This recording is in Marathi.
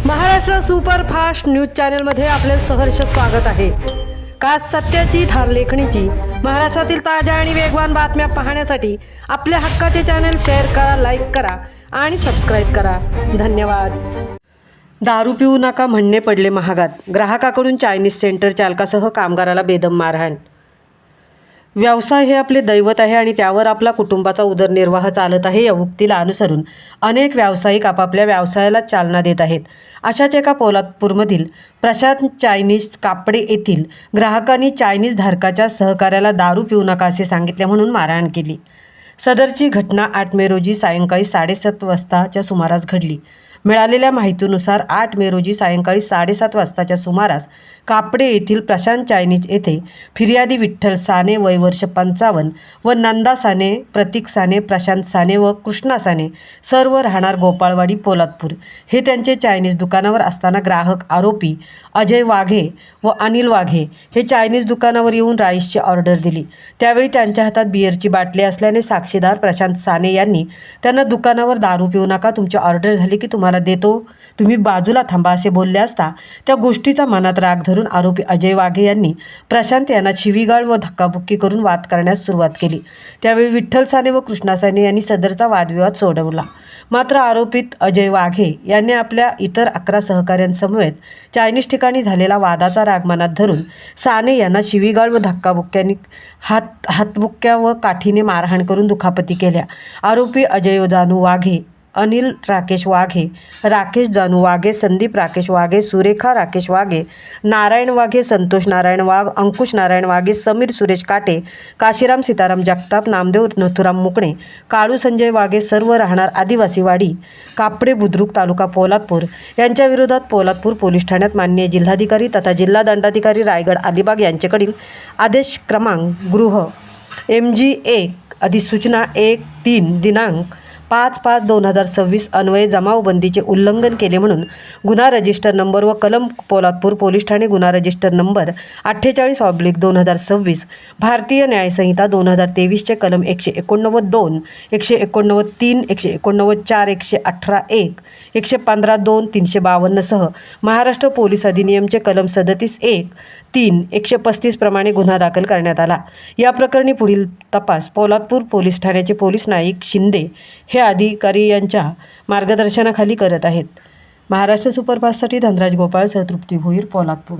महाराष्ट्र सुपरफास्ट न्यूज चॅनलमध्ये आपले सहर्ष स्वागत आहे। खास सत्याची धार लेखणीची महाराष्ट्रातील ताज्या आणि वेगवान बातम्या पाहण्यासाठी आपल्या हक्काचे चॅनल शेअर करा, लाईक करा आणि सबस्क्राईब करा। धन्यवाद। दारू पिऊ नका म्हणणे पडले महागात। ग्राहकाकडून चायनीज सेंटर चालकासह कामगाराला बेदम मारहाण। व्यवसाय हे आपले दैवत आहे आणि त्यावर आपला कुटुंबाचा उदरनिर्वाह चालत आहे या उक्तीला अनुसरून अनेक व्यावसायिक आपापल्या व्यवसायाला चालना देत आहेत। अशाच एका पोलादपूरमधील प्रशांत चायनीज कापडे येथील ग्राहकांनी चायनीज धारकाच्या सहकार्याला दारू पिऊ नका असे सांगितले म्हणून मारहाण केली। सदरची घटना 8 मे रोजी सायंकाळी 7:30 वाजताच्या सुमारास घडली। मिळालेल्या माहितीनुसार 8 मे रोजी सायंकाळी 7:30 वाजताच्या सुमारास कापडे येथील प्रशांत चायनीज येथे फिर्यादी विठ्ठल साने वय वर्ष 55 व नंदा साने, प्रतीक साने, प्रशांत साने व कृष्णा साने सर्व राहणार गोपाळवाडी पोलादपूर हे त्यांचे चायनीज दुकानावर असताना ग्राहक आरोपी अजय वाघे व अनिल वाघे हे चायनीज दुकानावर येऊन राईसची ऑर्डर दिली। त्यावेळी त्यांच्या हातात बिअरची बाटली असल्याने साक्षीदार प्रशांत साने यांनी त्यांना दुकानावर दारू पिऊ नका, तुमची ऑर्डर झाली की तुम्हाला देतो, तुम्ही बाजूला थांबा असे बोलले असता त्या गोष्टीचा मनात राग धरून आरोपी अजय वाघे यांनी प्रशांत यांना शिवीगाळ व धक्काबुक्की करून वाद करण्यास सुरुवात केली। त्यावेळी विठ्ठल साने व कृष्णा साने यांनी सदरचा वादविवाद सोडवला। मात्र आरोपित अजय वाघे यांनी आपल्या इतर 11 सहकाऱ्यांसमवेत चायनीज ठिकाणी झालेला वादाचा राग मनात धरून साने यांना शिवीगाळ व धक्काबुक्क्यांनी हातबुक्क्या व काठीने मारहाण करून दुखापती केल्या। आरोपी अजय जानू वाघे, अनिल राकेश वाघे, राकेश जानू वाघे, संदीप राकेश वाघे, सुरेखा राकेश वाघे, नारायण वाघे, संतोष नारायण वाघ, अंकुश नारायण वाघे, समीर सुरेश काटे, काशीराम सीताराम जगताप, नामदेव नथुराम मुकणे, काळू संजय वाघे सर्व राहणार आदिवासीवाडी कापडे बुद्रुक तालुका पोलादपूर यांच्या विरोधात पोलादपूर पोलीस ठाण्यात माननीय जिल्हाधिकारी तथा जिल्हा दंडाधिकारी रायगड अलिबाग यांच्याकडील आदेश क्रमांक गृह MG 1 अधिसूचना 1-3 दिनांक 5/5/2026 अन्वये जमावबंदीचे उल्लंघन केले म्हणून गुन्हा रजिस्टर नंबर व कलम पोलादपूर पोलीस ठाणे गुन्हा रजिस्टर नंबर 48/2026 भारतीय न्यायसंहिता 2023 कलम 189(2), 189(3), 189(4), 118(1), 115(2), 352 सह महाराष्ट्र पोलीस अधिनियमचे कलम 37(1)(3), 135 प्रमाणे गुन्हा दाखल करण्यात आला। या प्रकरणी पुढील तपास पोलादपूर पोलीस ठाण्याचे पोलीस नाईक शिंदे हे अधिकारी यांच्या मार्गदर्शनाखाली करत आहेत। महाराष्ट्र सुपरफास्टसाठी धनराज गोपाळ, तृप्ती भोईर, पोलादपूर।